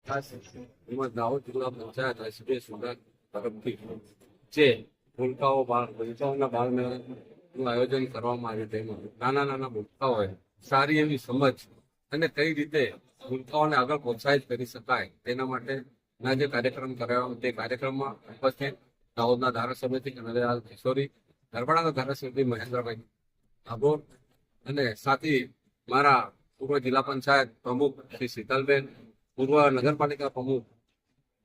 ખાસ એમાં દાહોદ જિલ્લા પંચાયત આઈસીડીએસ વિભાગ તરફથી જે ભૂલકાઓના બાળમેળાનું આયોજન કરવામાં આવ્યું તેમાં નાના ભૂલકાઓએ સારી એવી સમજ અને કઈ રીતે ભૂલકાઓને આગળ પ્રોત્સાહિત કરી શકાય તેના માટેના જે કાર્યક્રમ કરાયો તે કાર્યક્રમમાં ઉપસ્થિત દાહોદના ધારાસભ્ય કનૈયાલાલ કિશોરી, નર્મદાના ધારાસભ્ય મહેન્દ્રભાઈ આભોર અને સાથી મારા પૂર્વ જિલ્લા પંચાયત પ્રમુખ શ્રી શીતલબેન, પૂર્વ નગરપાલિકા પ્રમુખ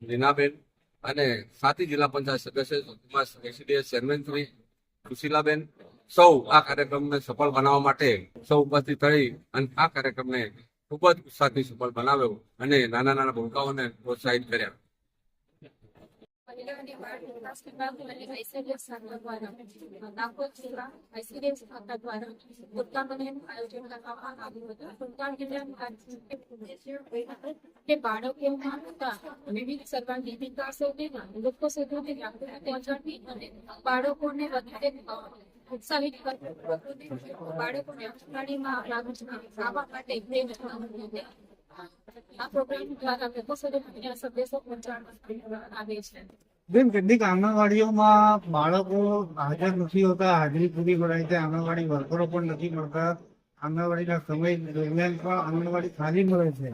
લીનાબેન અને સાથી જિલ્લા પંચાયત સદસ્ય એસીડીએસ ચેરમેન શ્રી સુશીલાબેન સૌ આ કાર્યક્રમને સફળ બનાવવા માટે સૌ ઉપસ્થિત થઈ અને આ કાર્યક્રમને ખૂબ જ ઉત્સાહથી સફળ બનાવ્યો અને નાના ભૂલકાઓને પ્રોત્સાહિત કર્યા. વિવિધ સર્વાંગી વિકાસોને લોકો સુધી પહોંચાડવી અને બાળકોને વધારે ઉત્સાહિત બાળકોને અંગણવાડીમાં આવવા માટે આ પ્રોગ્રામ દ્વારા લોકો સુધી સંદેશો પહોંચાડવામાં આવે છે. બેન, કેટલીક આંગણવાડીઓમાં બાળકો હાજર નથી હોતા, હાજરી પૂરી પડાય છે, આંગણવાડી વર્કરો પણ નથી મળતા, આંગણવાડીના સમય દરમિયાન પણ આંગણવાડી ખાલી મળે છે.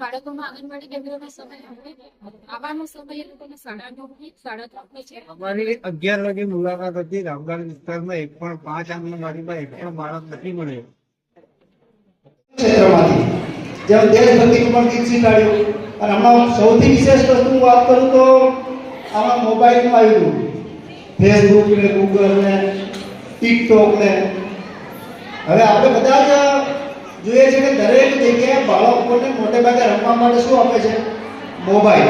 બાળકોમાં આંગણવાડી કેન્દ્રનો સમય આવવાનો સમય એ લોકોને 9:30 3:30 છે. અમારી 11 વાગે મુલાકાત હતી. રામગઢ વિસ્તારમાં એક પણ 5 આંગણવાડીમાં એક પણ બાળક નથી મળે. ક્ષેત્રમાંથી જેમ દેશભક્તિ પણ વિકસિત આવ્યું અને હમણાં સૌથી વિશેષ વસ્તુ વાત કરું તો આમાં મોબાઈલમાં આવ્યું ફેસબુક ને ગૂગલ ને ટિકટોક ને. હવે આપણે બધા જ જોઈએ છે કે દરેક જગ્યાએ બાળકોને મોટે ભાગે રમવા માટે શું આપે છે? મોબાઈલ.